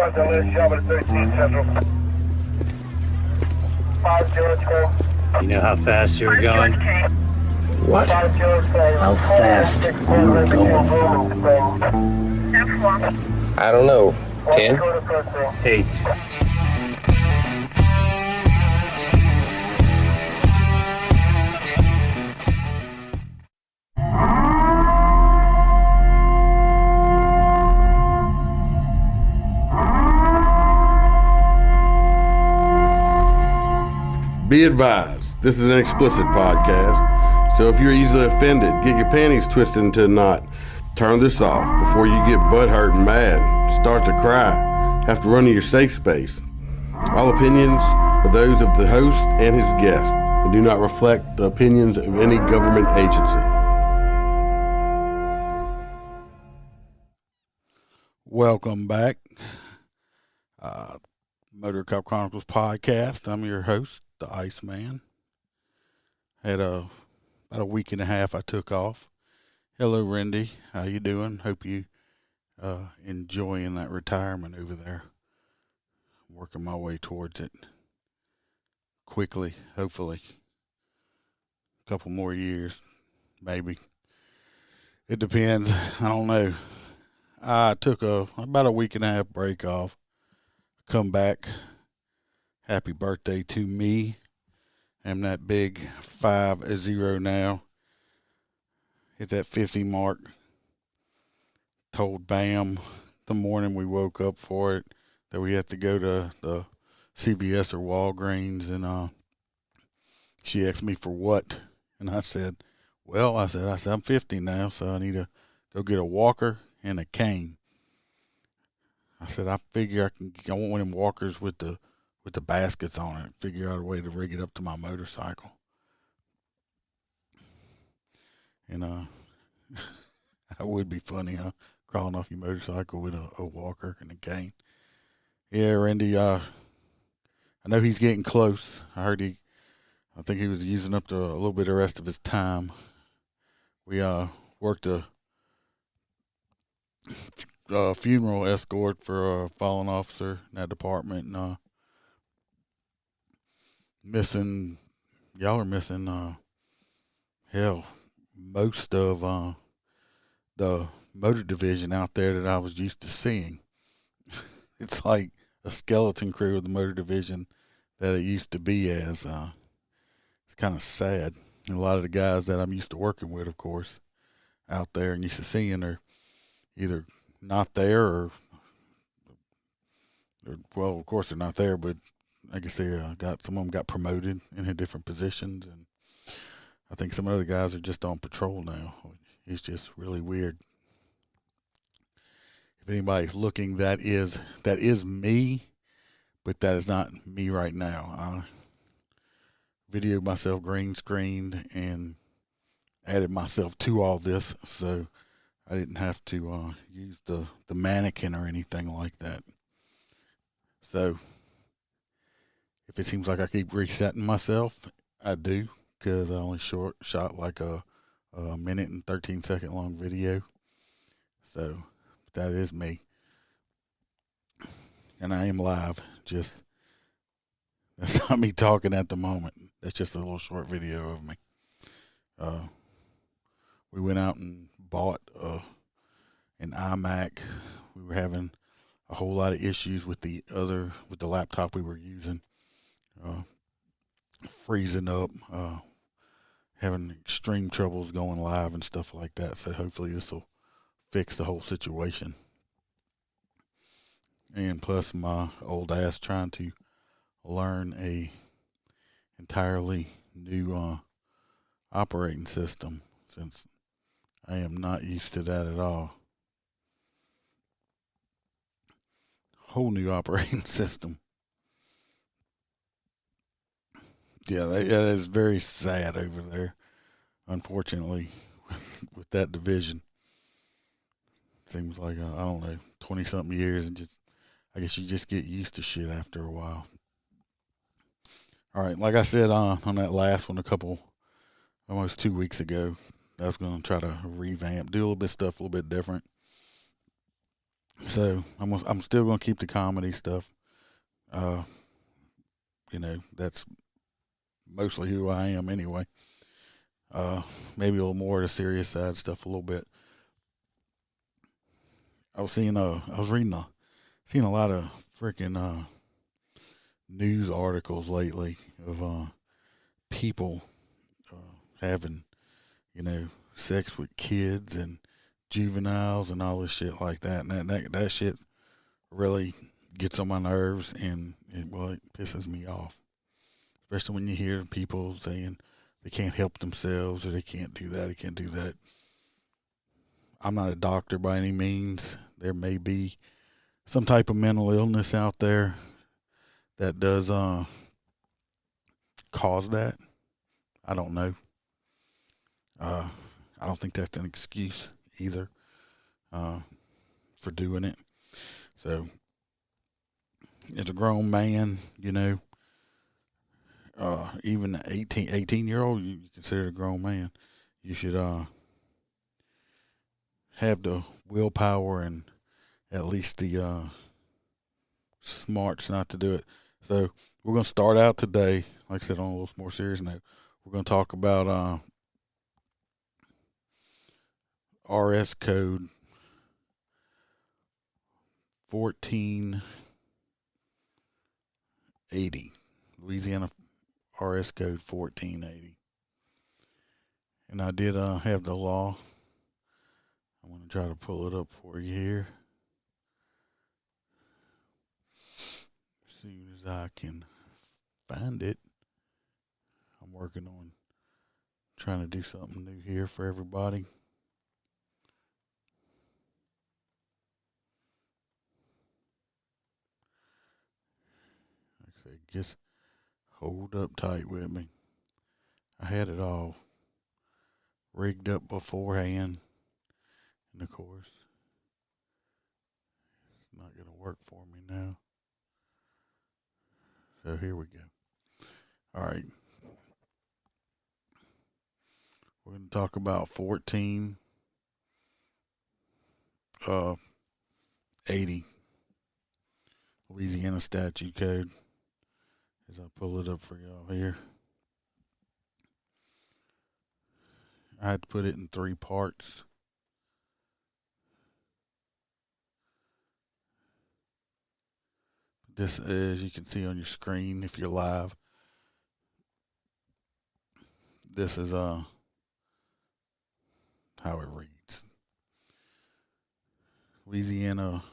You know how fast you were going? What? How fast you were going? I don't know. 10? 8. Be advised, this is an explicit podcast, so if you're easily offended, get your panties twisted into a knot. Turn this off before you get butthurt and mad, start to cry, have to run to your safe space. All opinions are those of the host and his guest and do not reflect the opinions of any government agency. Welcome back. MOTORCOP Chronicles podcast. I'm your host, the Iceman. Had about a week and a half I took off. Hello, Randy. How you doing? Hope you enjoying that retirement over there. Working my way towards it quickly, hopefully. A couple more years, maybe. It depends. I don't know. I took about a week and a half break off. Come back. Happy birthday to me. I'm that big 50 now. Hit that 50 mark. Told Bam the morning we woke up for it that we had to go to the CVS or Walgreens, and she asked me for what, and I said, I'm 50 now, so I need to go get a walker and a cane. I said, I figure I want one of them walkers with the baskets on it. Figure out a way to rig it up to my motorcycle. And that would be funny, huh? Crawling off your motorcycle with a walker and a cane. Yeah, Randy, I know he's getting close. I think he was using up a little bit of the rest of his time. We worked a funeral escort for a fallen officer in that department, and y'all are missing most of the motor division out there that I was used to seeing. It's like a skeleton crew of the motor division that it used to be as. It's kind of sad. And a lot of the guys that I'm used to working with, of course, out there and used to seeing are either not there or well, of course they're not there, but I guess they some of them got promoted into different positions, and I think some other guys are just on patrol now. It's just really weird. If anybody's looking, that is me, but that is not me right now. I videoed myself green screened and added myself to all this, so I didn't have to use the mannequin or anything like that. So if it seems like I keep resetting myself, I do, because I only shot like a minute and 13-second long video. So that is me. And I am live. Just, that's not me talking at the moment. That's just a little short video of me. We went out and bought an iMac. We were having a whole lot of issues with the laptop we were using. Freezing up, having extreme troubles going live and stuff like that. So hopefully this will fix the whole situation. And plus my old ass trying to learn a entirely new operating system, since I am not used to that at all. Whole new operating system. Yeah, that is very sad over there, unfortunately, with that division. Seems like, I don't know, 20-something years, and I guess you just get used to shit after a while. All right, like I said on that last one almost 2 weeks ago, I was going to try to revamp, do a little bit of stuff a little bit different. So I'm still gonna keep the comedy stuff. That's mostly who I am anyway. Maybe a little more of the serious side stuff a little bit. I was seeing seeing a lot of freaking news articles lately of people having, sex with kids and juveniles and all this shit like that. And that shit really gets on my nerves, and it pisses me off. Especially when you hear people saying they can't help themselves, or they can't do that, they can't do that. I'm not a doctor by any means. There may be some type of mental illness out there that does cause that. I don't know. I don't think that's an excuse either for doing it. So, as a grown man, even an 18-year-old, you consider a grown man, you should have the willpower and at least the smarts not to do it. So we're going to start out today, like I said, on a little more serious note. We're going to talk about RS code 1480, Louisiana RS code 1480. And I did have the law. I'm going to try to pull it up for you here. As soon as I can find it. I'm working on trying to do something new here for everybody. Like I said, just hold up tight with me. I had it all rigged up beforehand. And of course, it's not going to work for me now. So here we go. All right. We're going to talk about 1480 Louisiana statute code as I pull it up for y'all here. I had to put it in 3 parts. This, as you can see on your screen, if you're live, this is how it reads. Louisiana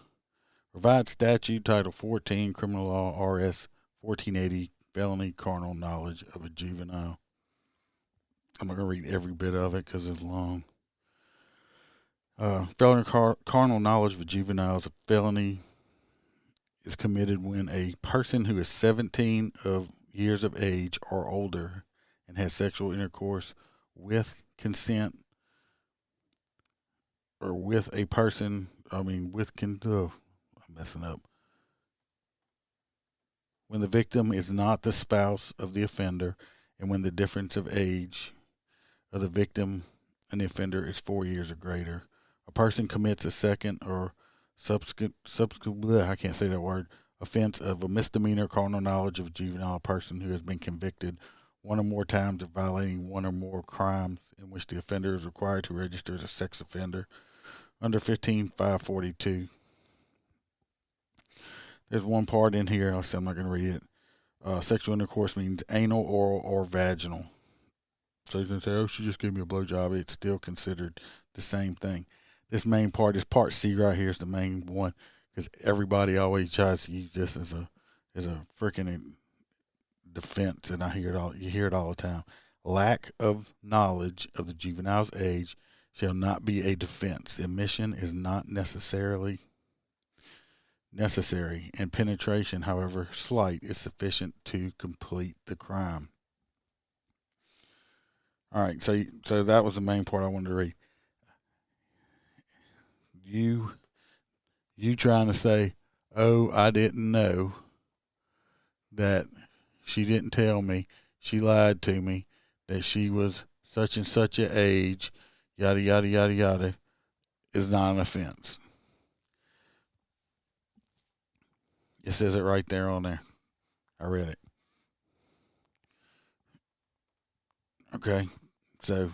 Revised Statute Title 14, Criminal Law, RS 1480, Felony Carnal Knowledge of a Juvenile. I'm not going to read every bit of it because it's long. Felony carnal knowledge of a juvenile is a felony is committed when a person who is 17 years of age or older and has sexual intercourse with consent or with a person, I'm messing up. When the victim is not the spouse of the offender and when the difference of age of the victim and the offender is 4 years or greater. A person commits a second or subsequent offense of a misdemeanor carnal knowledge of a juvenile person who has been convicted one or more times of violating one or more crimes in which the offender is required to register as a sex offender under 15-542. There's one part in here, I'm not going to read it. Sexual intercourse means anal, oral, or vaginal. So you're going to say, oh, she just gave me a blowjob. It's still considered the same thing. This main part, this part C right here is the main one because everybody always tries to use this as a freaking defense, and you hear it all the time. Lack of knowledge of the juvenile's age shall not be a defense. Admission is not necessary, and penetration, however slight, is sufficient to complete the crime. All right, so that was the main part I wanted to read. You trying to say, oh, I didn't know that she didn't tell me, she lied to me, that she was such and such a age, yada, yada, yada, yada, is not an offense. It says it right there on there. I read it. Okay, so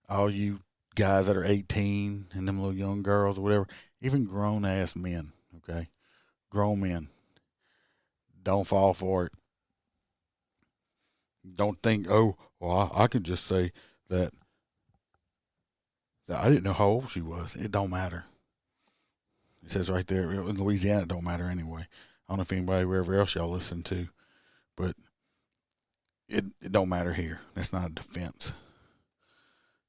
all you guys that are 18 and them little young girls or whatever, even grown-ass men, okay? Grown men, don't fall for it. Don't think, oh, well, I can just say that I didn't know how old she was. It don't matter. It says right there, in Louisiana, it don't matter anyway. I don't know if anybody, wherever else y'all listen to, but it don't matter here. That's not a defense.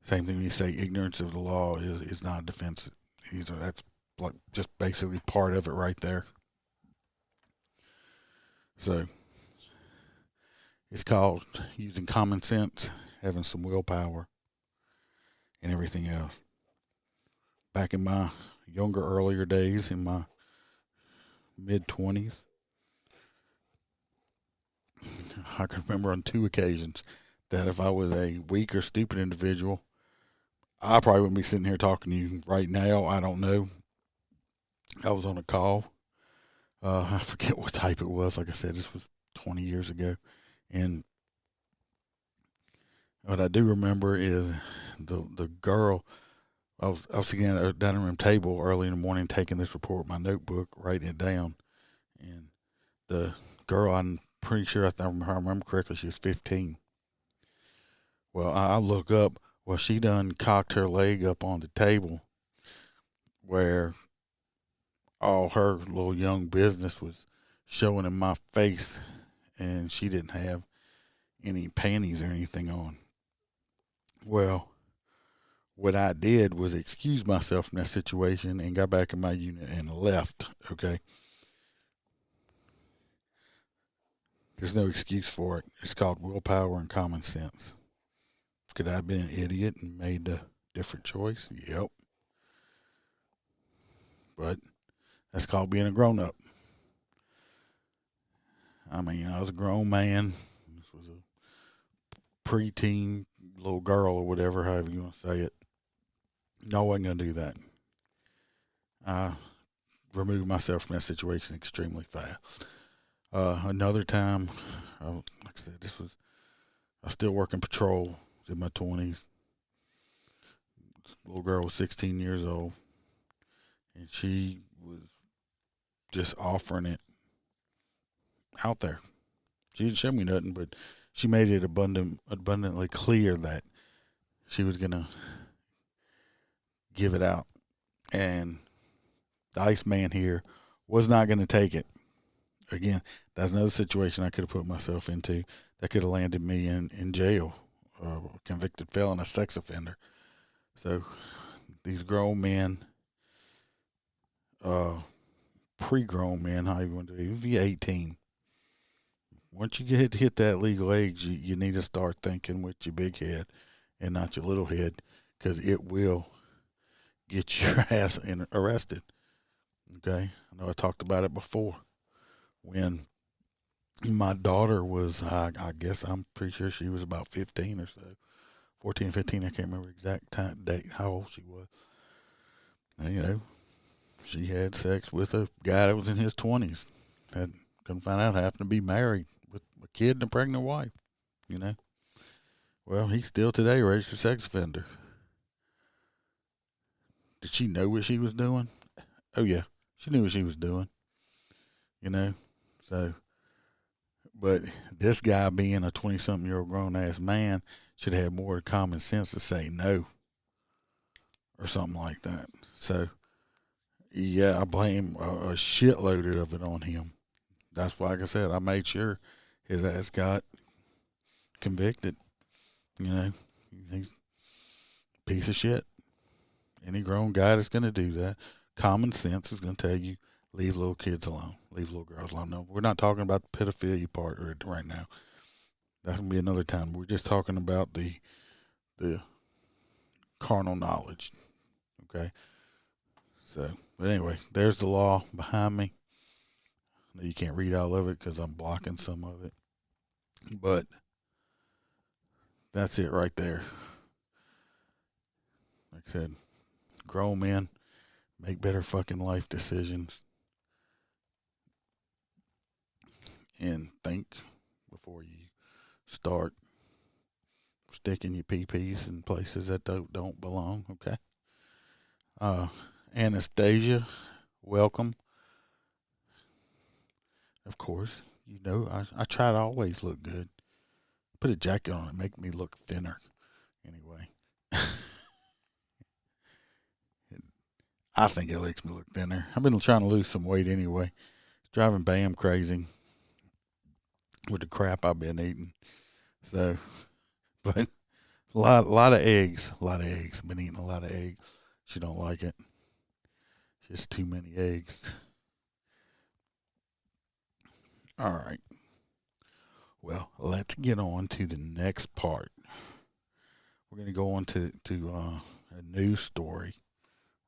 Same thing when you say ignorance of the law is not a defense. That's like just basically part of it right there. So it's called using common sense, having some willpower, and everything else. Back in my earlier days, in my mid-20s, I can remember on 2 occasions that if I was a weak or stupid individual, I probably wouldn't be sitting here talking to you right now. I don't know. I was on a call. I forget what type it was. Like I said, this was 20 years ago. And what I do remember is the girl, I was sitting at a dining room table early in the morning taking this report, my notebook, writing it down. And the girl, I'm pretty sure, if I remember correctly, she was 15. Well, I look up. Well, she done cocked her leg up on the table where all her little young business was showing in my face, and she didn't have any panties or anything on. Well, what I did was excuse myself from that situation and got back in my unit and left, okay? There's no excuse for it. It's called willpower and common sense. Could I have been an idiot and made a different choice? Yep. But that's called being a grown-up. I mean, I was a grown man. This was a preteen little girl or whatever, however you want to say it. No, I wasn't going to do that. I removed myself from that situation extremely fast. Another time, like I said, I was still working patrol. I was in my 20s. This little girl was 16 years old, and she was just offering it out there. She didn't show me nothing, but she made it abundantly clear that she was going to give it out. And the Iceman here was not going to take it. Again, that's another situation I could have put myself into that could have landed me in jail, a convicted felon, a sex offender. So these grown men, pre-grown men, how you want to do it, even if you're 18, once you hit that legal age, you need to start thinking with your big head and not your little head, because it will get your ass arrested. Okay? I know I talked about it before. When my daughter was, I guess I'm pretty sure she was about 15 or so, 14, 15, I can't remember exact date, how old she was. And, she had sex with a guy that was in his 20s. Couldn't find out, happened to be married with a kid and a pregnant wife, Well, he's still today a registered sex offender. Did she know what she was doing? Oh, yeah. She knew what she was doing, So, but this guy, being a 20-something-year-old grown-ass man, should have more common sense to say no or something like that. So, yeah, I blame a shitload of it on him. That's why, like I said, I made sure his ass got convicted. He's a piece of shit. Any grown guy that's going to do that, common sense is going to tell you, leave little kids alone, leave little girls alone. No, we're not talking about the pedophilia part right now. That's going to be another time. We're just talking about the carnal knowledge. Okay? So, but anyway, there's the law behind me. I know you can't read all of it because I'm blocking some of it. But that's it right there. Like I said, grown men make better fucking life decisions. and think before you start sticking your pee-pees in places that don't belong, okay? Anastasia, welcome. Of course, you know, I try to always look good. Put a jacket on and make me look thinner. Anyway. I think it makes me look thinner. I've been trying to lose some weight anyway. It's driving Bam crazy with the crap I've been eating. So, but a lot of eggs. I've been eating a lot of eggs. She don't like it. Just too many eggs. All right. Well, let's get on to the next part. We're going to go on to a news story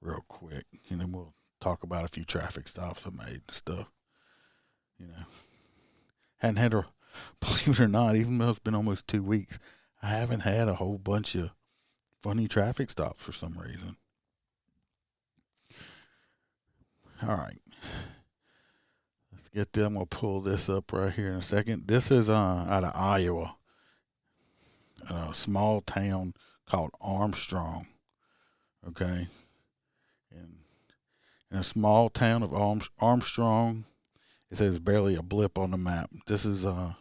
real quick, and then we'll talk about a few traffic stops I made and stuff. You know, hadn't had a, believe it or not, even though it's been almost 2 weeks, I haven't had a whole bunch of funny traffic stops for some reason. All right. Let's get them. We'll pull this up right here in a second. This is out of Iowa, a small town called Armstrong. Okay. And in a small town of Armstrong, it says barely a blip on the map. This is some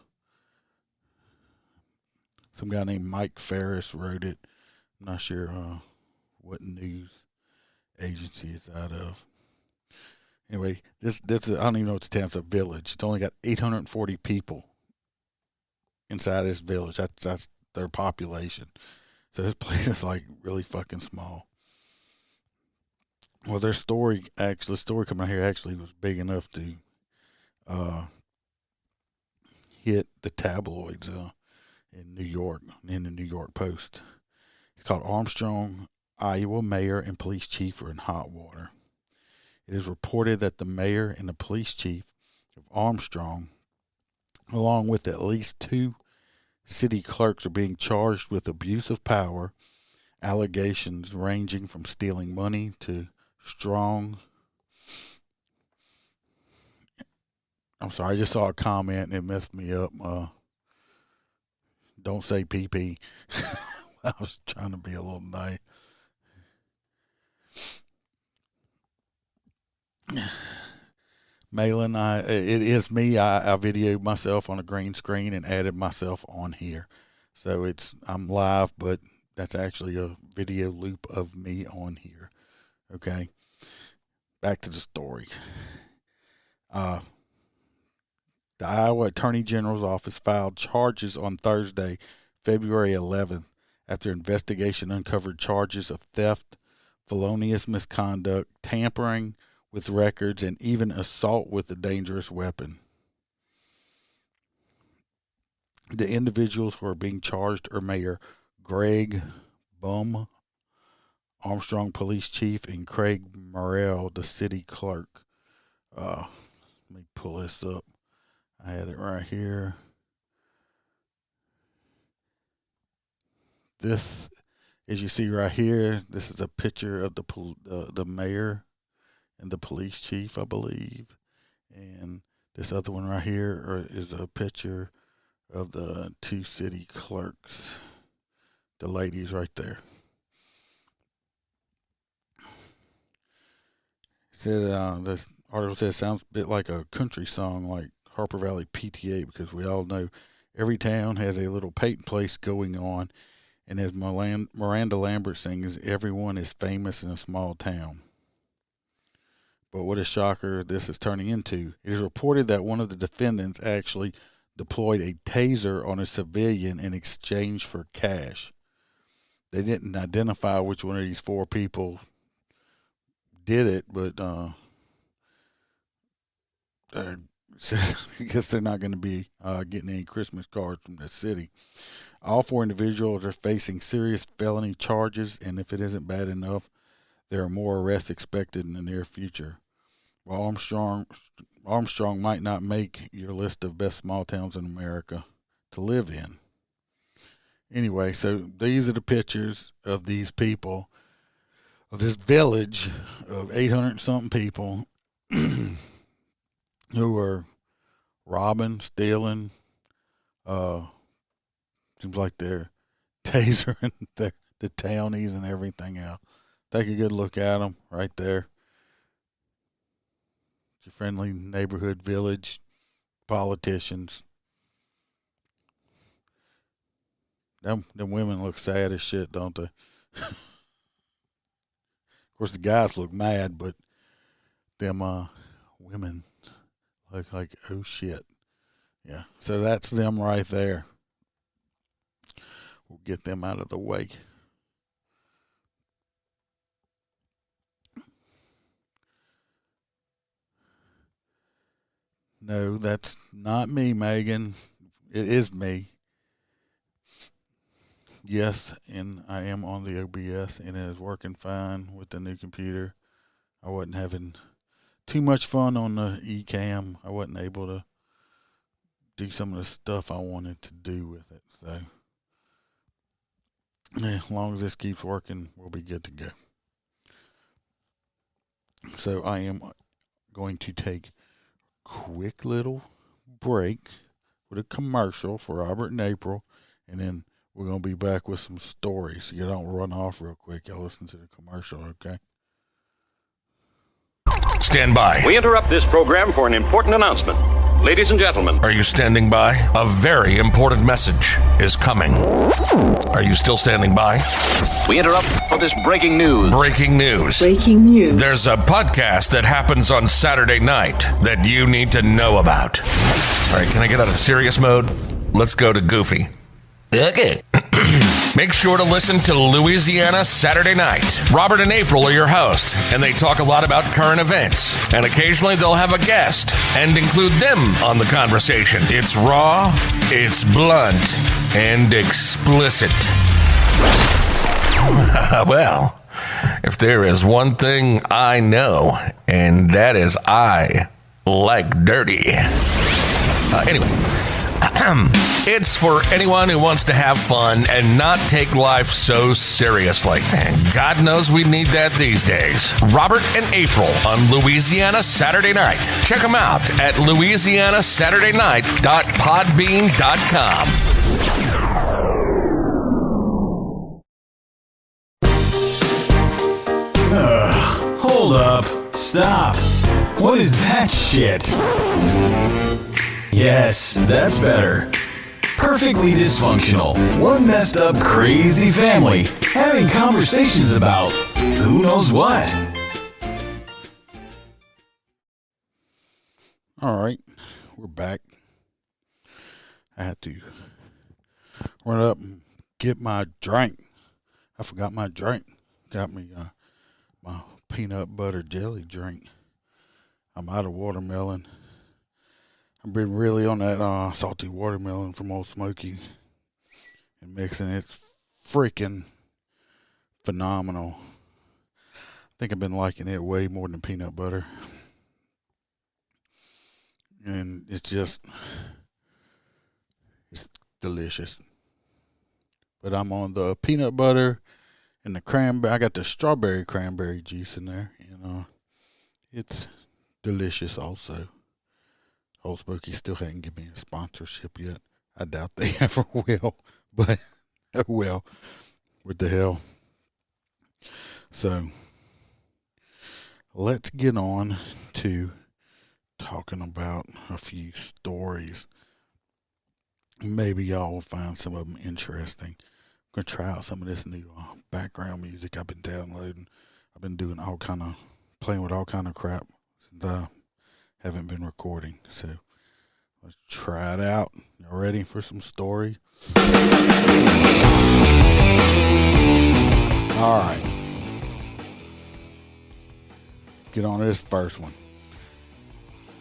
guy named Mike Ferris wrote it. I'm not sure what news agency it's out of. Anyway, this is, I don't even know what it's a town. It's a village. It's only got 840 people inside this village. That's their population. So this place is like really fucking small. Well, the story coming out here actually was big enough to hit the tabloids in New York, in the New York Post. It's called Armstrong, Iowa mayor and police chief are in hot water. It is reported that the mayor and the police chief of Armstrong, along with at least 2 city clerks, are being charged with abuse of power, allegations ranging from stealing money to I'm sorry, I just saw a comment and it messed me up. Don't say PP. I was trying to be a little nice. Malin, it is me. I videoed myself on a green screen and added myself on here. So I'm live, but that's actually a video loop of me on here. Okay. Back to the story. The Iowa Attorney General's office filed charges on Thursday, February 11th, after investigation uncovered charges of theft, felonious misconduct, tampering with records, and even assault with a dangerous weapon. The individuals who are being charged are Mayor Greg Bum, Armstrong Police Chief, and Craig Morrell, the city clerk. Let me pull this up. I had it right here. This, as you see right here, this is a picture of the mayor and the police chief, I believe. And this other one right here is a picture of the 2 city clerks, the ladies right there. It said, this article says, sounds a bit like a country song like Harper Valley PTA, because we all know every town has a little Peyton place going on, and as Miranda Lambert sings, everyone is famous in a small town. But what a shocker this is turning into. It is reported that one of the defendants actually deployed a taser on a civilian in exchange for cash. They didn't identify which one of these 4 people did it, but I guess they're not going to be getting any Christmas cards from the city. All 4 individuals are facing serious felony charges, and if it isn't bad enough, there are more arrests expected in the near future. While Armstrong might not make your list of best small towns in America to live in. Anyway, so these are the pictures of these people, of this village of 800 something people who are robbing, stealing. Seems like they're tasering the townies and everything else. Take a good look at them right there. It's your friendly neighborhood village politicians. Them women look sad as shit, don't they? Of course, the guys look mad, but them women look like, oh shit. Yeah, so that's them right there. We'll get them out of the way. No, that's not me, Megan. It is me. Yes, and I am on the OBS, and it is working fine with the new computer. I wasn't having too much fun on the eCam. I wasn't able to do some of the stuff I wanted to do with it. So, yeah, as long as this keeps working, we'll be good to go. So I am going to take a quick little break with a commercial for Robert and April, and then we're going to be back with some stories. So you don't run off real quick. Y'all listen to the commercial, okay? Stand by. We interrupt this program for an important announcement. Ladies and gentlemen. Are you standing by? A very important message is coming. Are you still standing by? We interrupt for this breaking news. Breaking news. Breaking news. There's a podcast that happens on Saturday night that you need to know about. All right, can I get out of serious mode? Let's go to goofy. Okay. Make sure to listen to Louisiana Saturday Night. Robert and April are your hosts, and they talk a lot about current events. And occasionally they'll have a guest and include them on the conversation. It's raw, it's blunt, and explicit. Well, if there is one thing I know, and that is I like dirty. Anyway. It's for anyone who wants to have fun and not take life so seriously. And God knows we need that these days. Robert and April on Louisiana Saturday Night. Check them out at louisianasaturdaynight.podbean.com. Hold up. Stop. What is that shit? Yes, that's better. Perfectly dysfunctional. One messed up, crazy family having conversations about who knows what. All right, we're back. I had to run up and get my drink. I forgot my drink. Got me my peanut butter jelly drink. I'm out of watermelon. I've been really on that salty watermelon from Old Smoky and mixing it. It's freaking phenomenal. I think I've been liking it way more than peanut butter. And it's delicious. But I'm on the peanut butter and the cranberry. I got the strawberry cranberry juice in there. And it's delicious also. Old Smoky still hadn't given me a sponsorship yet. I doubt they ever will, but well, what the hell. So, let's get on to talking about a few stories. Maybe y'all will find some of them interesting. I'm going to try out some of this new background music I've been downloading. I've been doing playing with all kind of crap since I haven't been recording, so let's try it out. Y'all ready for some story? All right. Let's get on to this first one.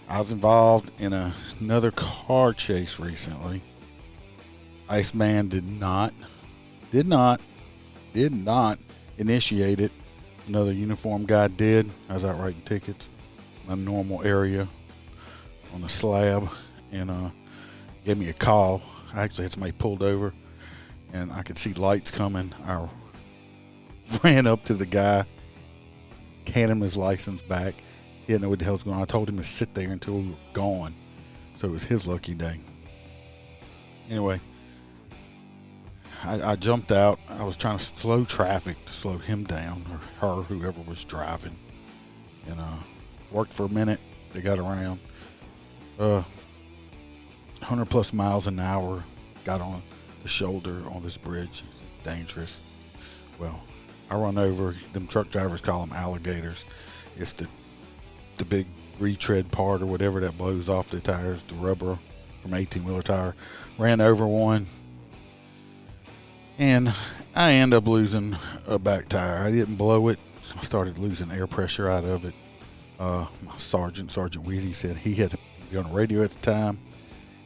I was involved in another car chase recently. Iceman did not initiate it. Another uniformed guy did. I was out writing tickets in a normal area on the slab, and gave me a call. I actually had somebody pulled over, and I could see lights coming. I ran up to the guy, handed him his license back. He didn't know what the hell's going on. I told him to sit there until we were gone. So it was his lucky day. Anyway, I jumped out. I was trying to slow traffic to slow him down, or her, whoever was driving. And worked for a minute. They got around 100 plus miles an hour. Got on the shoulder on this bridge. It's dangerous. Well, I run over. Them truck drivers call them alligators. It's the big retread part or whatever that blows off the tires, the rubber from 18-wheeler tire. Ran over one, and I end up losing a back tire. I didn't blow it. I started losing air pressure out of it. My Sergeant Weezy, said he had to be on the radio at the time.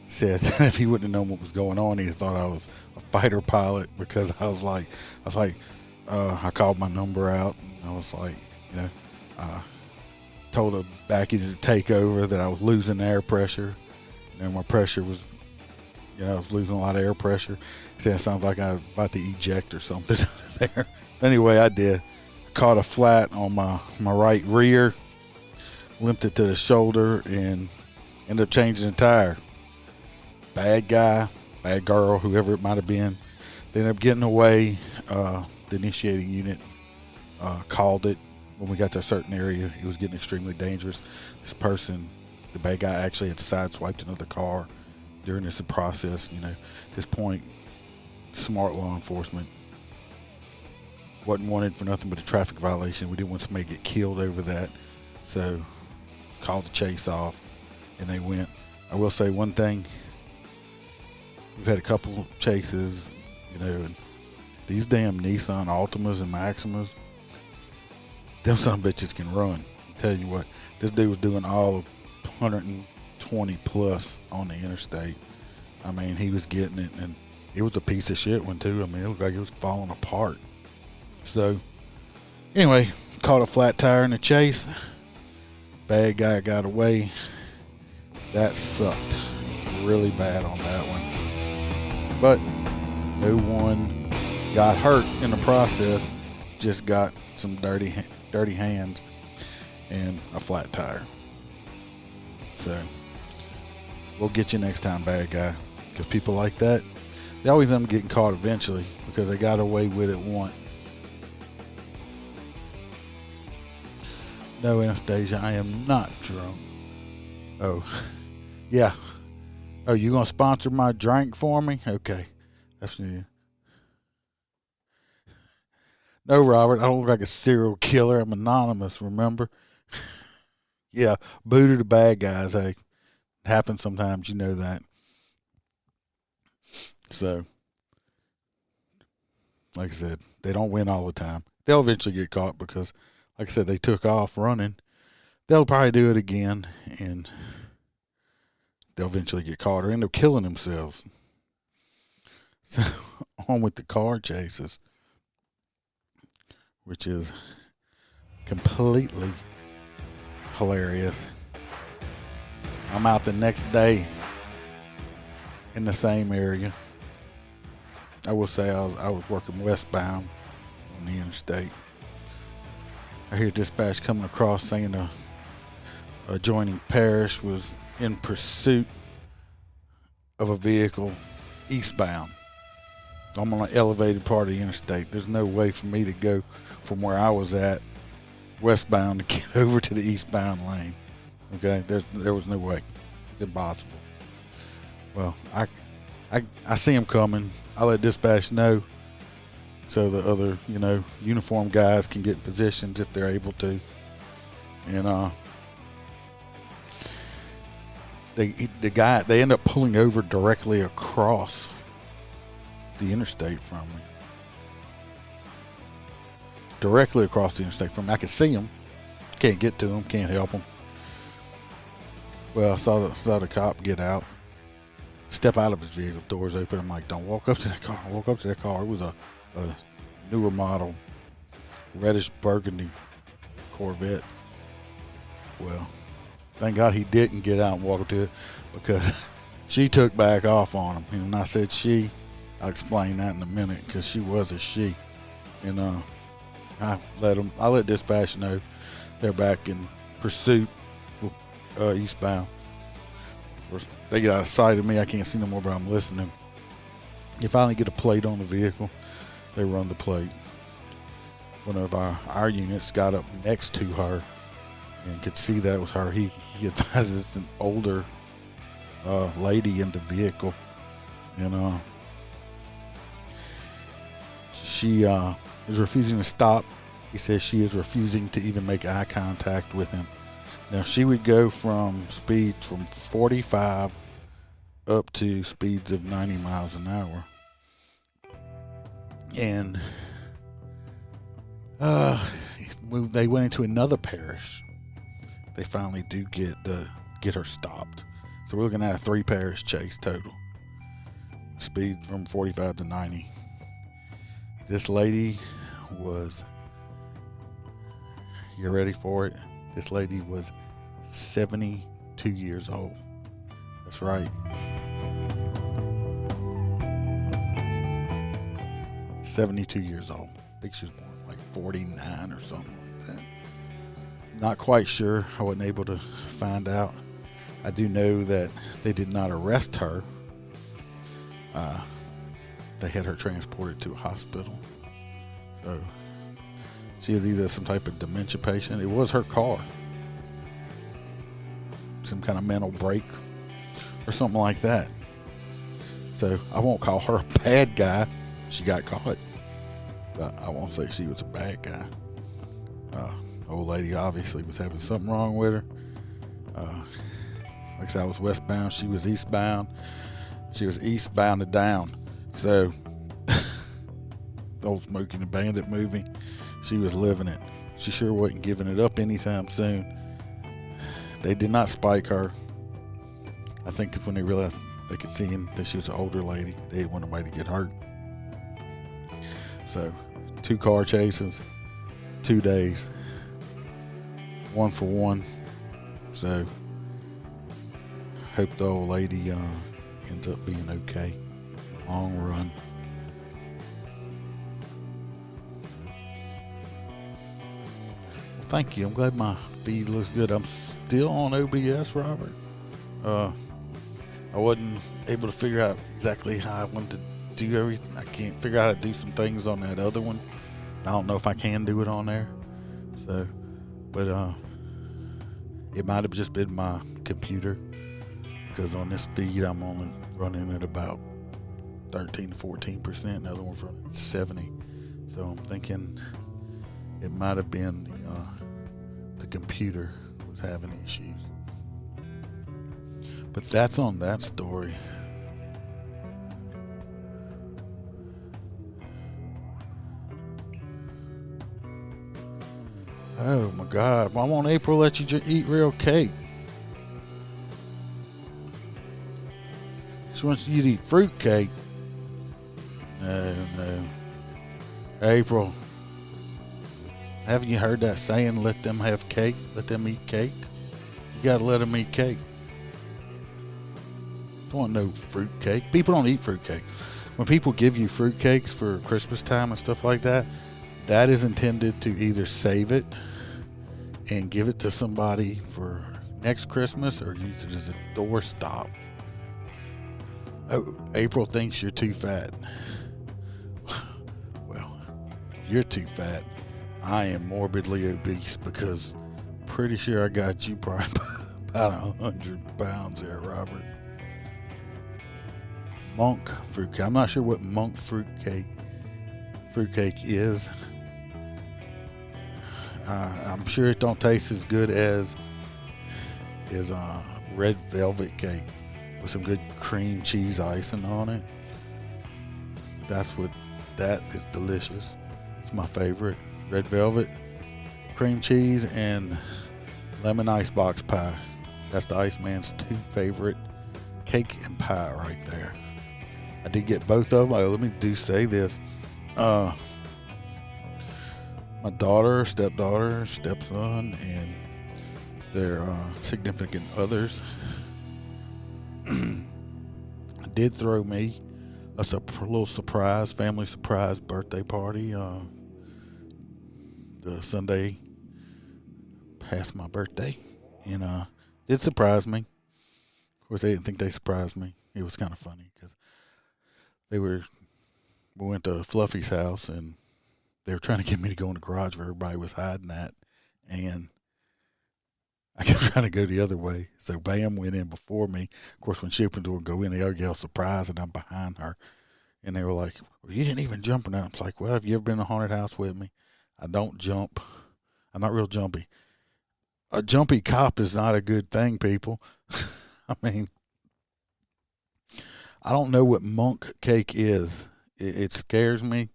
Said if he wouldn't have known what was going on, he'd have thought I was a fighter pilot, because I called my number out, and I was like, told a Backkkk to take over, that I was losing air pressure, and my pressure was, I was losing a lot of air pressure. He said it sounds like I was about to eject or something there. Anyway, I did. Caught a flat on my right rear, limped it to the shoulder, and ended up changing the tire. Bad guy, bad girl, whoever it might have been, they ended up getting away. The initiating unit called it. When we got to a certain area, it was getting extremely dangerous. This person, the bad guy, actually had sideswiped another car during this process. At this point, smart law enforcement wasn't wanted for nothing but a traffic violation. We didn't want somebody to get killed over that, so called the chase off, and they went. I will say one thing: we've had a couple of chases, and these damn Nissan Altimas and Maximas, them son of bitches can run. I'm telling you what, this dude was doing all of 120 plus on the interstate. I mean, he was getting it, and it was a piece of shit one too. I mean, it looked like it was falling apart. So, anyway, caught a flat tire in the chase. Bad guy got away. That sucked really bad on that one. But no one got hurt in the process. Just got some dirty hands and a flat tire. So, we'll get you next time, bad guy. Because people like that, they always end up getting caught eventually, because they got away with it once. No, Anastasia, I am not drunk. Oh, yeah. Oh, you gonna sponsor my drink for me? Okay, that's new. No, Robert, I don't look like a serial killer. I'm anonymous, remember? Yeah, boo to the bad guys. Hey, it happens sometimes, you know that. So, like I said, they don't win all the time. They'll eventually get caught because, like I said, they took off running. They'll probably do it again, and they'll eventually get caught or end up killing themselves. So, on with the car chases, which is completely hilarious. I'm out the next day in the same area. I will say I was working westbound on the interstate. I hear dispatch coming across saying a adjoining parish was in pursuit of a vehicle eastbound. I'm on an elevated part of the interstate. There's no way for me to go from where I was at westbound to get over to the eastbound lane. Okay, there was no way. It's impossible. Well, I see him coming. I let dispatch know so the other, uniformed guys can get in positions if they're able to. And they end up pulling over directly across the interstate from me. Directly across the interstate from me. I could see him. Can't get to him. Can't help him. Well, I saw the cop get out. Step out of his vehicle. Doors open. I'm like, don't walk up to that car. I walk up to that car. It was a newer model, reddish burgundy Corvette. Well, thank God he didn't get out and walk up to it, because she took back off on him. And when I said she, I'll explain that in a minute, because she was a she. And I let dispatch know they're back in pursuit eastbound. course, they get out of sight of me. I can't see no more, but I'm listening. You finally get a plate on the vehicle. They run the plate. One of our units got up next to her and could see that it was her. He advises it's an older lady in the vehicle. And she is refusing to stop. He says she is refusing to even make eye contact with him. Now, she would go from speeds from 45 up to speeds of 90 miles an hour. And they went into another parish. They finally do get her stopped. So we're looking at a 3-parish chase total. Speed from 45 to 90. This lady was, you ready for it? This lady was 72 years old. That's right. 72 years old. I think she was born like 49 or something like that. Not quite sure. I wasn't able to find out. I do know that they did not arrest her. They had her transported to a hospital. So she was either some type of dementia patient. It was her car. Some kind of mental break or something like that. So I won't call her a bad guy. She got caught. But I won't say she was a bad guy. Old lady obviously was having something wrong with her. Like I said, I was westbound. She was eastbound. She was eastbound to down. So the old Smokey and the Bandit movie, she was living it. She sure wasn't giving it up anytime soon. They did not spike her. I think it's when they realized they could see that she was an older lady. They didn't want nobody to get hurt. So 2 car chases, 2 days, 1 for 1. So hope the old lady ends up being okay. Long run. Well, thank you. I'm glad my feed looks good. I'm still on OBS, Robert. I wasn't able to figure out exactly how I wanted to do everything. I can't figure out how to do some things on that other one. I don't know if I can do it on there. So, but it might have just been my computer, because on this feed I'm only running at about 13 to 14%. The other one's running at 70. So I'm thinking it might have been the computer was having issues. But that's on that story. Oh my God! Why won't April let you eat real cake? She wants you to eat fruit cake. No. April, haven't you heard that saying, let them have cake, let them eat cake? You gotta let them eat cake. Don't want no fruit cake. People don't eat fruit cake. When people give you fruit cakes for Christmas time and stuff like that, that is intended to either save it and give it to somebody for next Christmas, or use it as a doorstop. Oh, April thinks you're too fat. Well, if you're too fat, I am morbidly obese, because pretty sure I got you probably about 100 pounds there, Robert. Monk fruitcake. I'm not sure what monk fruitcake is. I'm sure it don't taste as good as red velvet cake with some good cream cheese icing on it. That is delicious. It's my favorite. Red velvet, cream cheese, and lemon icebox pie. That's the Iceman's 2 favorite cake and pie right there. I did get both of them. Let me say this. My daughter, stepdaughter, stepson, and their significant others did throw me a little surprise, family surprise birthday party the Sunday past my birthday, and did surprise me. Of course, they didn't think they surprised me. It was kind of funny because we went to Fluffy's house, and they were trying to get me to go in the garage where everybody was hiding at, and I kept trying to go the other way. So Bam went in before me. Of course, when she opened the door and go in, they all yelled surprise, and I'm behind her. And they were like, well, you didn't even jump in that. I was like, well, have you ever been in a haunted house with me? I don't jump. I'm not real jumpy. A jumpy cop is not a good thing, people. I mean, I don't know what monk cake is. It scares me.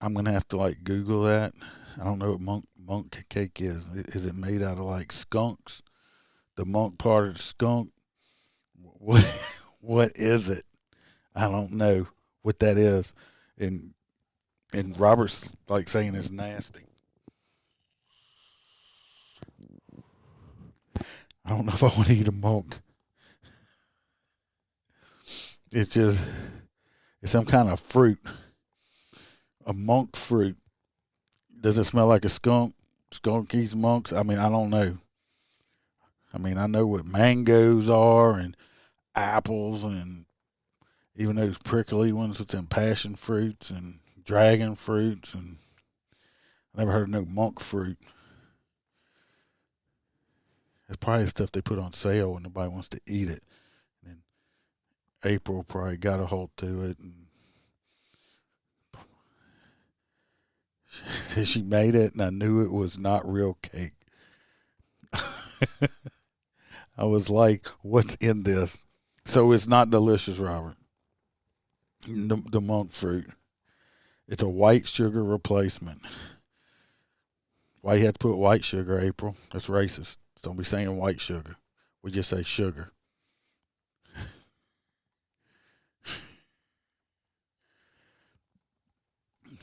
I'm going to have to, like, Google that. I don't know what monk cake is. Is it made out of, like, skunks? The monk part of the skunk? What is it? I don't know what that is. And Robert's, like, saying it's nasty. I don't know if I want to eat a monk. It's some kind of fruit. A monk fruit. Does it smell like a skunk? Skunk eats monks? I mean, I don't know. I mean, I know what mangoes are and apples and even those prickly ones with them passion fruits and dragon fruits, and I never heard of no monk fruit. It's probably stuff they put on sale when nobody wants to eat it. And April probably got a hold to it, and she made it, and I knew it was not real cake. I was like, what's in this? So it's not delicious, Robert. The monk fruit. It's a white sugar replacement. Why you have to put white sugar, April? That's racist. Don't be saying white sugar. We just say sugar.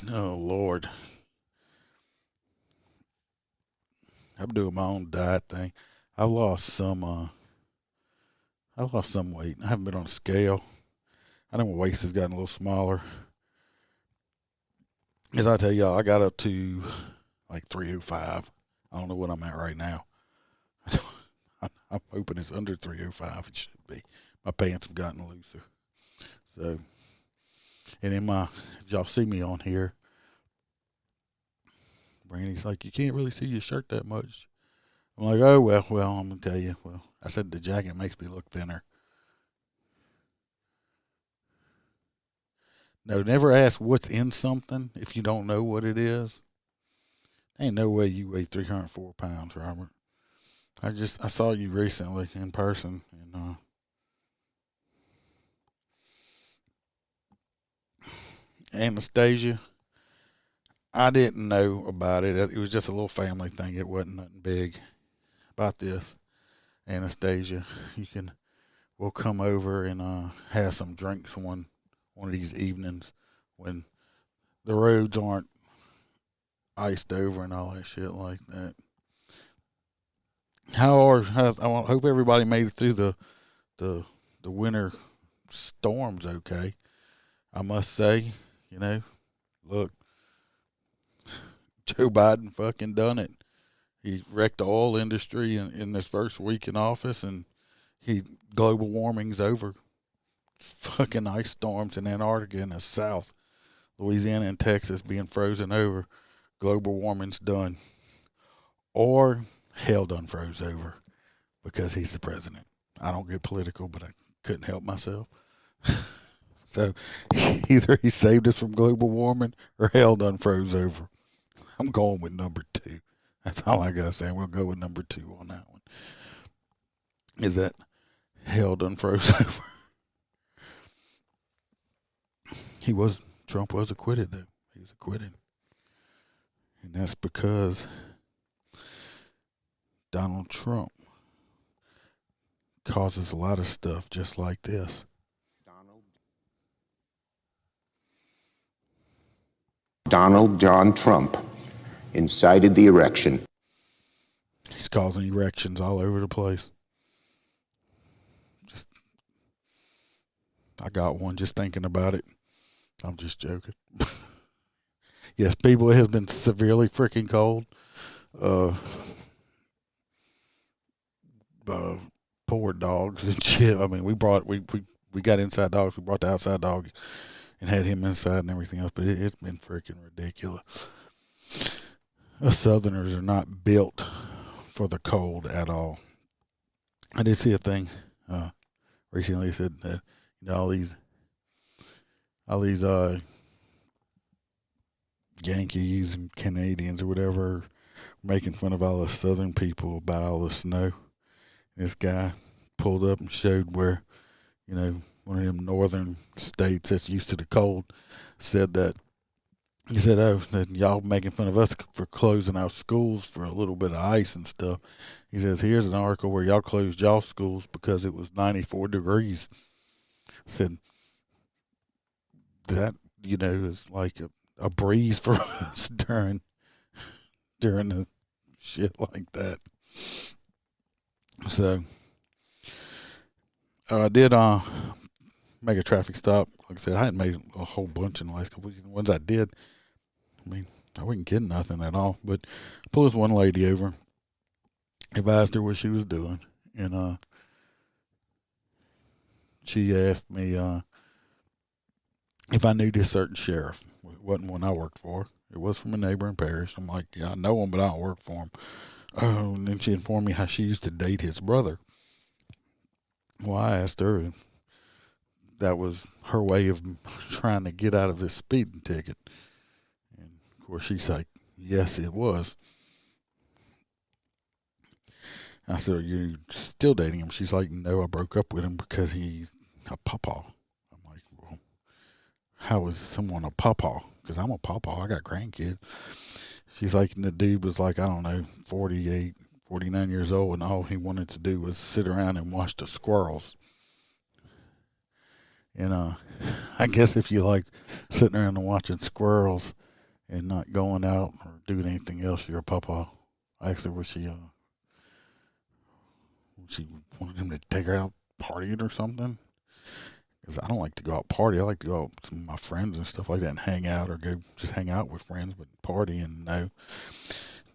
Oh, Lord. I'm doing my own diet thing. I've lost some weight. I haven't been on a scale. I know my waist has gotten a little smaller. As I tell y'all, I got up to like 305. I don't know what I'm at right now. I'm hoping it's under 305. It should be. My pants have gotten looser. So, and if y'all see me on here, Brandy's like, you can't really see your shirt that much. I'm like, oh, well, I'm going to tell you. Well, I said the jacket makes me look thinner. No, never ask what's in something if you don't know what it is. Ain't no way you weigh 304 pounds, Robert. I saw you recently in person, and Anastasia, I didn't know about it. It was just a little family thing. It wasn't nothing big about this. Anastasia, we'll come over and have some drinks one of these evenings when the roads aren't iced over and all that shit like that. I hope everybody made it through the winter storms okay. I must say, look, Joe Biden fucking done it. He wrecked the oil industry in this first week in office, and global warming's over. Fucking ice storms in Antarctica in the south, Louisiana and Texas being frozen over. Global warming's done. Or hell done froze over because he's the president. I don't get political, but I couldn't help myself. So either he saved us from global warming or hell done froze over. I'm going with number 2. That's all I got to say. We'll go with number 2 on that one. Is that hell done froze over. Trump was acquitted, though. He was acquitted. And that's because Donald Trump causes a lot of stuff just like this. Donald John Trump incited the erection. He's causing erections all over the place. I got one just thinking about it. I'm just joking. Yes, people, it has been severely freaking cold. poor dogs and shit. I mean, we got inside dogs. We brought the outside dog and had him inside and everything else. But it's been freaking ridiculous. Us Southerners are not built for the cold at all. I did see a thing recently said that all these Yankees and Canadians or whatever making fun of all the Southern people about all the snow. This guy pulled up and showed where, one of them northern states that's used to the cold said that. He said, "Oh, that y'all making fun of us for closing our schools for a little bit of ice and stuff." He says, "Here's an article where y'all closed y'all schools because it was 94 degrees." I said, that, is like a breeze for us during the shit like that. So, I did make a traffic stop. Like I said, I hadn't made a whole bunch in the last couple of weeks. The ones I did, I wasn't getting nothing at all. But I pulled this one lady over, advised her what she was doing, and she asked me if I knew this certain sheriff. It wasn't one I worked for. It was from a neighboring parish. I'm like, yeah, I know him, but I don't work for him. Oh, and then she informed me how she used to date his brother. Well, I asked her if that was her way of trying to get out of this speeding ticket. And, of course, she's like, yes, it was. I said, are you still dating him? She's like, no, I broke up with him because he's a pawpaw. I'm like, well, how is someone a pawpaw? Because I'm a pawpaw. I got grandkids. She's like, and the dude was like, I don't know, 48, 49 years old, and all he wanted to do was sit around and watch the squirrels. And I guess if you like sitting around and watching squirrels and not going out or doing anything else, you're a pawpaw. I asked her was she wanted him to take her out partying or something. Because I don't like to go out party. I like to go out with some of my friends and stuff like that and hang out or go just hang out with friends, but party and no.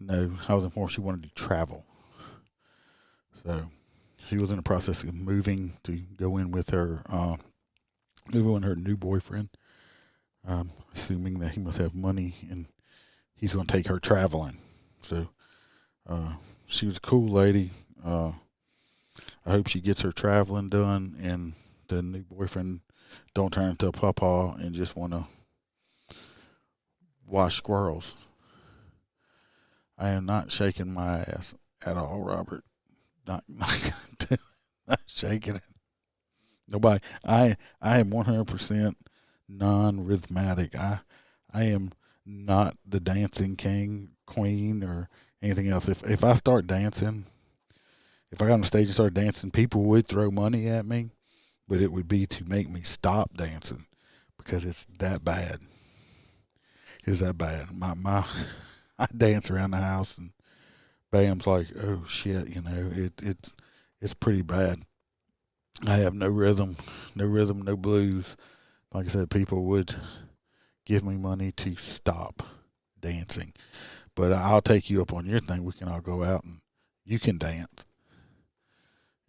I was informed she wanted to travel. So she was in the process of moving to go in with her new boyfriend, assuming that he must have money and he's going to take her traveling. So she was a cool lady. I hope she gets her traveling done and the new boyfriend don't turn into a pawpaw and just want to watch squirrels. I am not shaking my ass at all, Robert. Not shaking it. Nobody. I am 100% non-rhythmatic. I am not the dancing king, queen, or anything else. If I start dancing, if I got on the stage and started dancing, people would throw money at me, but it would be to make me stop dancing because it's that bad. It's that bad. I dance around the house and Bam's like, oh shit, it's pretty bad. I have no rhythm, no blues. Like I said, people would give me money to stop dancing. But I'll take you up on your thing. We can all go out and you can dance.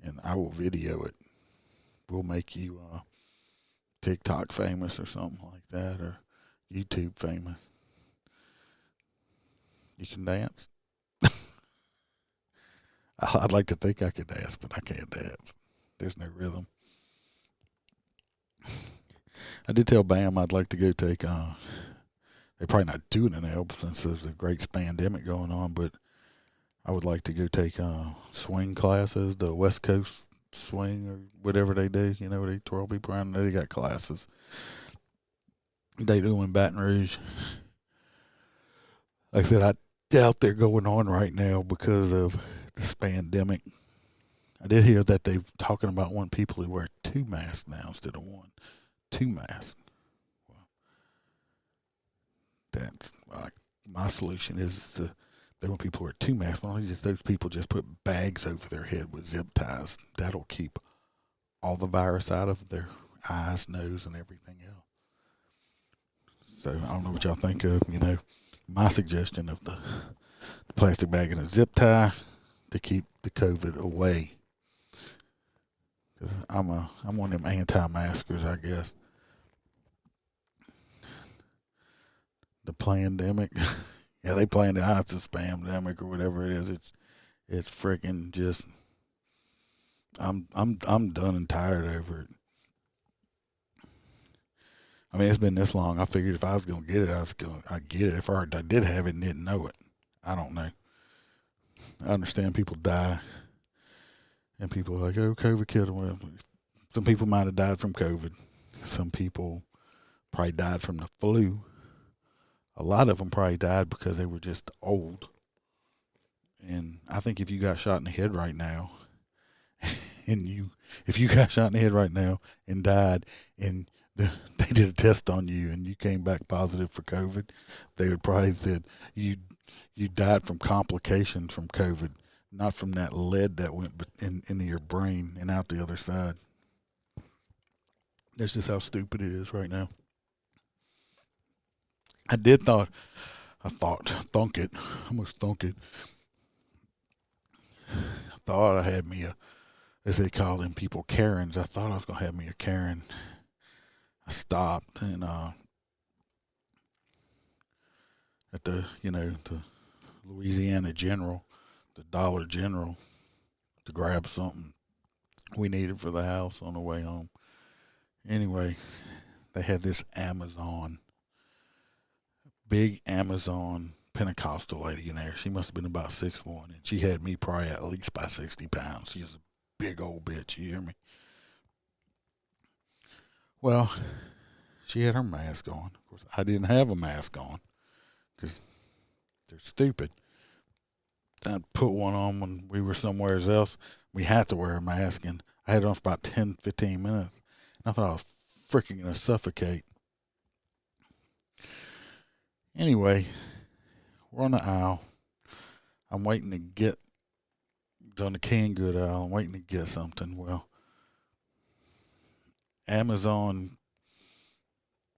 And I will video it. We'll make you TikTok famous or something like that, or YouTube famous. You can dance. I'd like to think I could dance, but I can't dance. There's no rhythm. I did tell Bam I'd like to go take, they're probably not doing it now since there's a great pandemic going on, but I would like to go take swing classes, the West Coast swing or whatever they do. They twirl people around. They got classes. They do in Baton Rouge. Like I said, I doubt they're going on right now because of this pandemic. I did hear that they're talking about wanting people to wear 2 masks now instead of 1. 2 masks. Well, that's like my solution is they want people to wear 2 masks. Why don't those people just put bags over their head with zip ties? That'll keep all the virus out of their eyes, nose, and everything else. So I don't know what y'all think of, my suggestion of the plastic bag and a zip tie to keep the COVID away. 'Cause I'm one of them anti-maskers, I guess. The pandemic. Yeah, they playing the it's a spam-demic or whatever it is. It's freaking just. I'm done and tired over it. I mean, it's been this long. I figured if I was gonna get it, I'd get it. If I did have it and didn't know it, I don't know. I understand people die, and people are like, "Oh, COVID killed them." Well, some people might have died from COVID. Some people probably died from the flu. A lot of them probably died because they were just old. And I think if you got shot in the head right now, if you got shot in the head right now and died, and they did a test on you and you came back positive for COVID, they would probably said you died from complications from COVID, not from that lead that went into your brain and out the other side. That's just how stupid it is right now. I almost thunk it. I thought I had me as they call them people, Karens. I thought I was going to have me a Karen. I stopped and at the Louisiana General, the Dollar General, to grab something we needed for the house on the way home. Anyway, they had this big Amazon Pentecostal lady in there. She must have been about 6'1", and she had me probably at least by 60 pounds. She's a big old bitch, you hear me? Well, she had her mask on. Of course, I didn't have a mask on because they're stupid. I put one on when we were somewhere else. We had to wear a mask, and I had it on for about 10, 15 minutes. And I thought I was freaking going to suffocate. Anyway, we're on the aisle. I'm waiting to get on the canned good aisle. I'm waiting to get something. Well, Amazon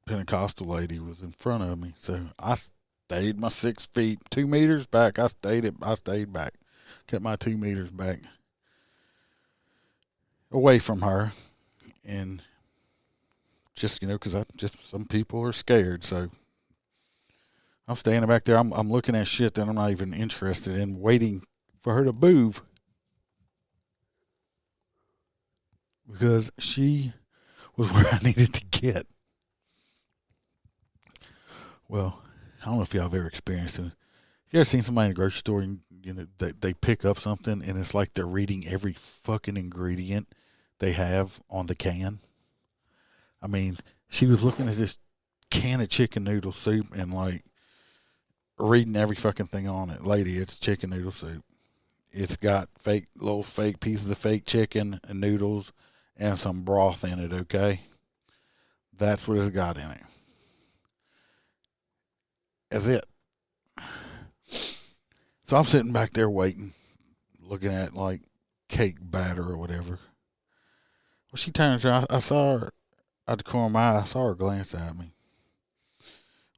Pentecostal lady was in front of me, so I stayed my 6 feet, 2 meters back. I stayed back, kept my 2 meters back, away from her, and just because some people are scared, so. I'm standing back there. I'm looking at shit that I'm not even interested in, waiting for her to move. Because she was where I needed to get. Well, I don't know if y'all have ever experienced it. You ever seen somebody in a grocery store and they pick up something and it's like they're reading every fucking ingredient they have on the can? I mean, she was looking at this can of chicken noodle soup and like reading every fucking thing on it. Lady, it's chicken noodle soup. It's got little fake pieces of fake chicken and noodles and some broth in it, okay? That's what it's got in it. That's it. So I'm sitting back there waiting, looking at like cake batter or whatever. Well, she turns around. I saw her out the corner of my eye. I saw her glance at me.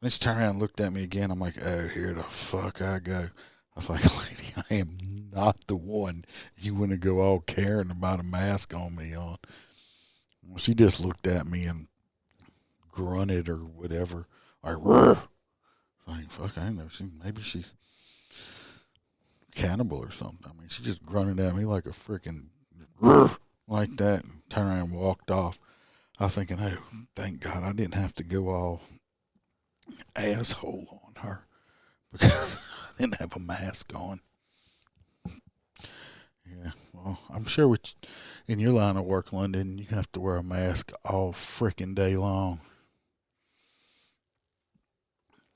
Then she turned around and looked at me again. I'm like, oh, here the fuck I go. I was like, lady, I am not the one you want to go all caring about a mask on me on. Well, she just looked at me and grunted or whatever. Like, rrr. Like, fuck, I know. Maybe she's cannibal or something. I mean, she just grunted at me like a freaking rrr, like that, and turned around and walked off. I was thinking, oh, thank God I didn't have to go all asshole on her because I didn't have a mask on. Yeah, well, I'm sure in your line of work, London, you have to wear a mask all freaking day long.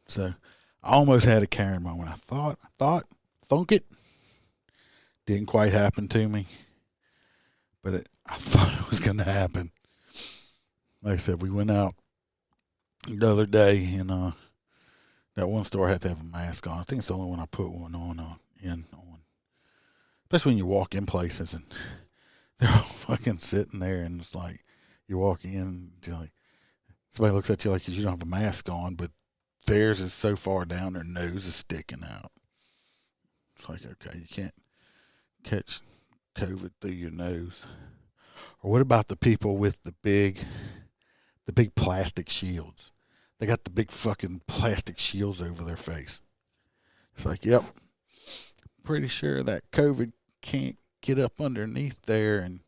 So I almost had a Karen moment. I thought, thunk it. Didn't quite happen to me, but I thought it was going to happen. Like I said, we went out the other day, and that one store had to have a mask on. I think it's the only one I put one on. Especially when you walk in places and they're all fucking sitting there, and it's like you walk in, like somebody looks at you like you don't have a mask on, but theirs is so far down their nose is sticking out. It's like, okay, you can't catch COVID through your nose. Or what about the people with the big plastic shields? They got the big fucking plastic shields over their face. It's like, yep, pretty sure that COVID can't get up underneath there and,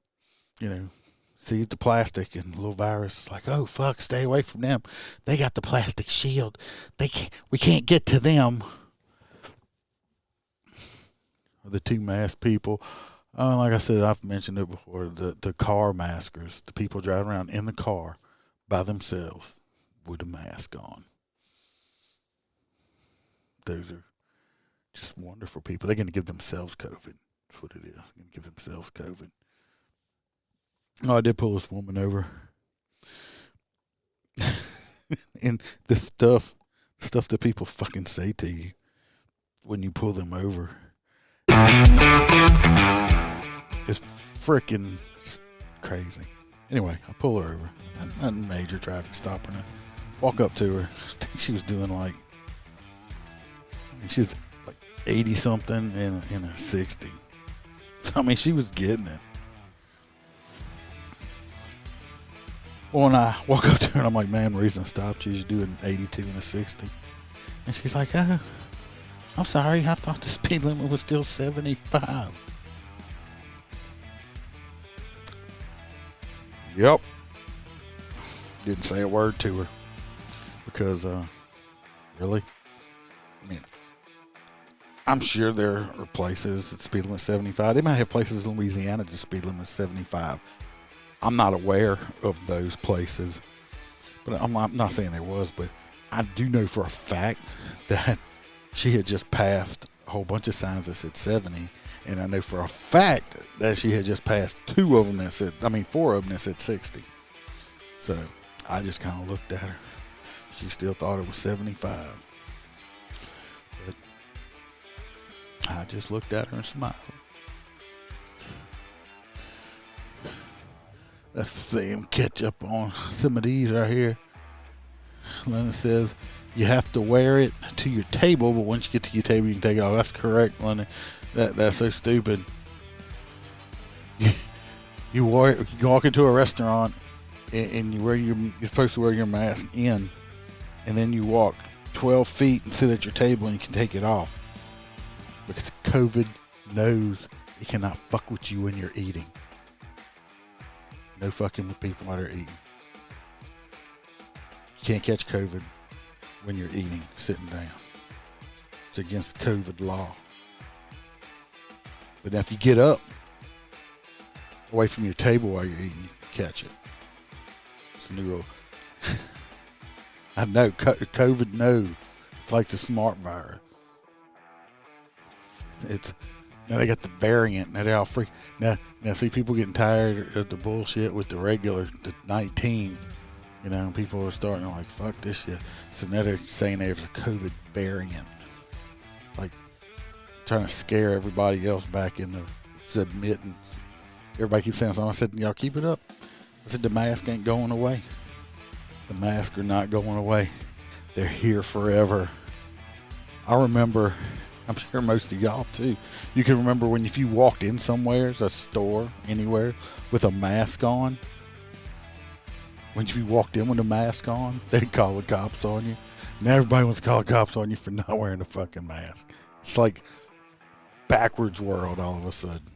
sees the plastic, and the little virus is like, oh, fuck, stay away from them. They got the plastic shield. We can't get to them. Or the two masked people. Like I said, I've mentioned it before, the car maskers, the people driving around in the car by themselves with a mask on. Those are just wonderful people. They're going to give themselves COVID. That's what it is. They're going to give themselves COVID. Oh, I did pull this woman over. And the stuff that people fucking say to you when you pull them over is freaking crazy. Anyway, I pull her over. Not a major traffic stop or nothing. Walk up to her. I think she was doing she was like 80 something and a 60. So, she was getting it. Well, when I walk up to her and I'm like, man, the reason I stopped you is you're doing 82 and a 60. And she's like, oh, I'm sorry. I thought the speed limit was still 75. Yep. Didn't say a word to her because, really? I'm sure there are places that speed limit 75. They might have places in Louisiana that speed limit 75. I'm not aware of those places, but I'm not saying there was, but I do know for a fact that she had just passed a whole bunch of signs that said 70, and I know for a fact that she had just passed 4 of them that said 60. So I just kind of looked at her. She still thought it was 75. But I just looked at her and smiled. Let's see him catch up on some of these right here. Lennon says, you have to wear it to your table, but once you get to your table, you can take it off. That's correct, Lennon. That's so stupid. You walk into a restaurant and you're supposed to wear your mask in, and then you walk 12 feet and sit at your table and you can take it off. Because COVID knows it cannot fuck with you when you're eating. No fucking with people while they're eating. You can't catch COVID when you're eating, sitting down. It's against COVID law. But now if you get up away from your table while you're eating, you can catch it. It's a new rule. I know, COVID knows. It's like the smart virus. Now they got the variant. Now they're all free. Now see, people getting tired of the bullshit with the regular, the 19. People are starting to like, fuck this shit. So now they're saying there's a COVID variant. Like, trying to scare everybody else back into submittance. Everybody keeps saying something. I said, y'all keep it up. I said, the mask ain't going away. The masks are not going away. They're here forever. I remember, I'm sure most of y'all too, you can remember when if you walked in somewhere, a store, anywhere, with a mask on, when you walked in with a mask on, they'd call the cops on you. Now everybody wants to call the cops on you for not wearing a fucking mask. It's like backwards world all of a sudden.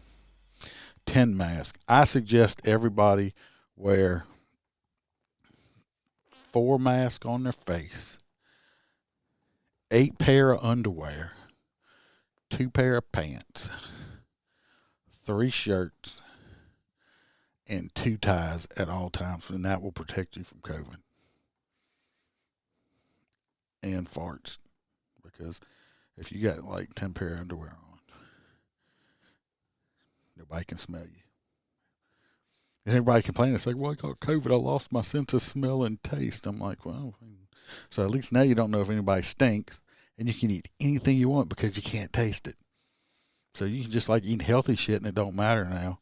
10 masks. I suggest everybody wear 4 masks on their face, 8 pair of underwear, 2 pair of pants, 3 shirts, and 2 ties at all times, and that will protect you from COVID and farts. Because if you got like 10 pair of underwear on, nobody can smell you. And everybody complaining, it's like, well, I got COVID, I lost my sense of smell and taste. I'm like, well, so at least now you don't know if anybody stinks, and you can eat anything you want because you can't taste it. So you can just like eat healthy shit and it don't matter now.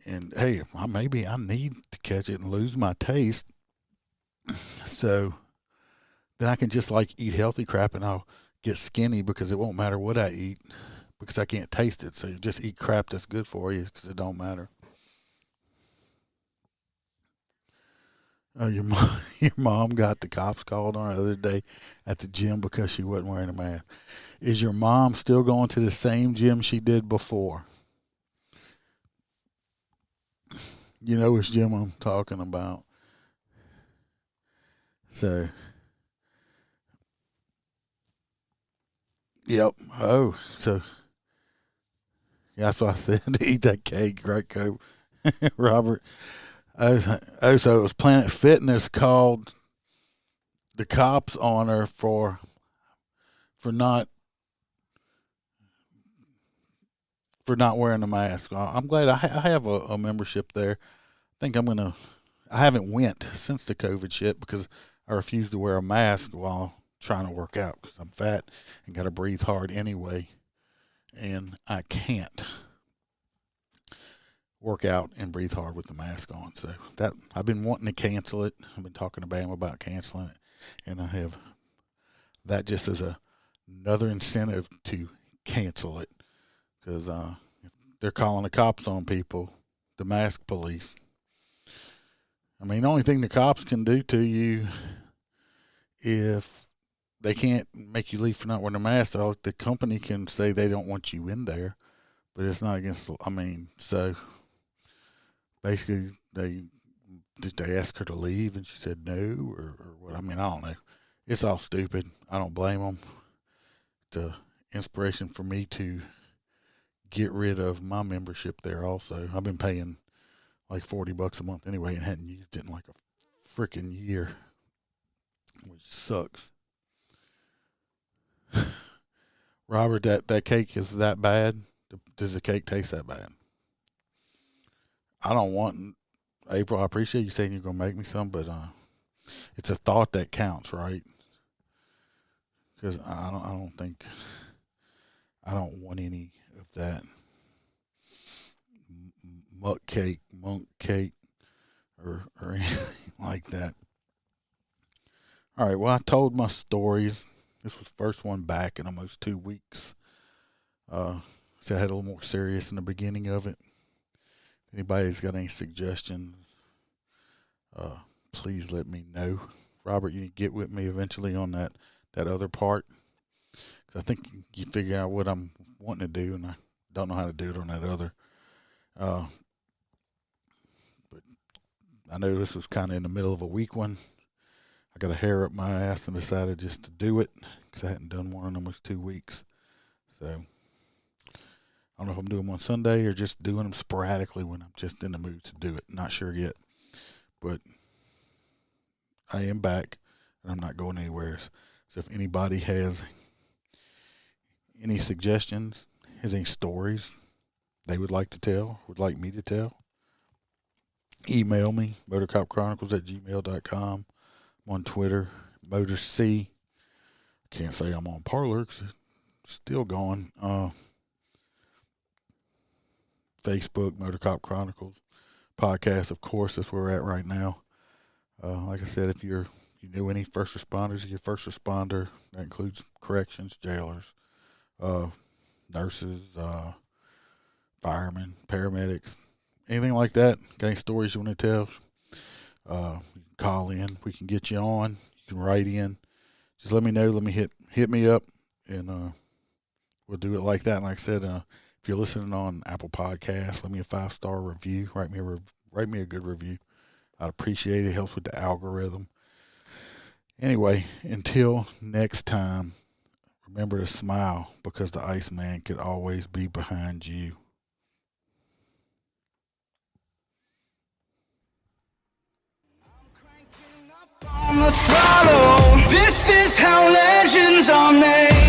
And hey, maybe I need to catch it and lose my taste. So then I can just like eat healthy crap and I'll get skinny because it won't matter what I eat because I can't taste it. So you just eat crap that's good for you because it don't matter. Your mom got the cops called on her the other day at the gym because she wasn't wearing a mask. Is your mom still going to the same gym she did before? You know which gym I'm talking about. So, yep. Oh, so yeah, that's what I said. Eat that cake, right, Cope? Robert. So it was Planet Fitness called the cops on her for not wearing a mask. I'm glad I have a membership there. I think I haven't went since the COVID shit because I refuse to wear a mask while trying to work out because I'm fat and got to breathe hard anyway, and I can't work out and breathe hard with the mask on. So that I've been wanting to cancel it. I've been talking to Bam about canceling it, and I have that just as another incentive to cancel it because they're calling the cops on people, the mask police. I mean, the only thing the cops can do to you if they can't make you leave for not wearing a mask, the company can say they don't want you in there, but it's not against. So basically, did they ask her to leave and she said no, or what? I mean, I don't know. It's all stupid. I don't blame them. The inspiration for me to get rid of my membership there also. I've been paying like $40 a month anyway and hadn't used it in like a freaking year, which sucks. Robert, that cake is that bad? Does the cake taste that bad? I don't want, April, I appreciate you saying you're going to make me some, but it's a thought that counts, right? Because I don't want any of that monk cake, or anything like that. All right, well, I told my stories. This was the first one back in almost 2 weeks. So I had a little more serious in the beginning of it. If anybody's got any suggestions, please let me know. Robert, you get with me eventually on that other part. Because I think you figure out what I'm wanting to do, and I don't know how to do it on that other. But I know this was kind of in the middle of a week one. I got a hair up my ass and decided just to do it because I hadn't done one in almost 2 weeks. So I don't know if I'm doing one Sunday or just doing them sporadically when I'm just in the mood to do it. Not sure yet. But I am back and I'm not going anywhere. So if anybody has any suggestions, has any stories they would like to tell, would like me to tell, email me, motorcopchronicles@gmail.com. I'm on Twitter, MotorC. Can't say I'm on Parler because it's still going. Facebook, MotorCop Chronicles. Podcast, of course, that's where we're at right now. Like I said, if you know any first responders, you're a first responder. That includes corrections, jailers, nurses, firemen, paramedics, anything like that. Got any stories you want to tell? You can call in. We can get you on. You can write in. Just let me know. Let me hit me up, and we'll do it like that. And like I said, if you're listening on Apple Podcasts, let me a 5-star review. Write me a good review. I'd appreciate it. It helps with the algorithm. Anyway, until next time, remember to smile because the Iceman could always be behind you. On the throttle, this is how legends are made.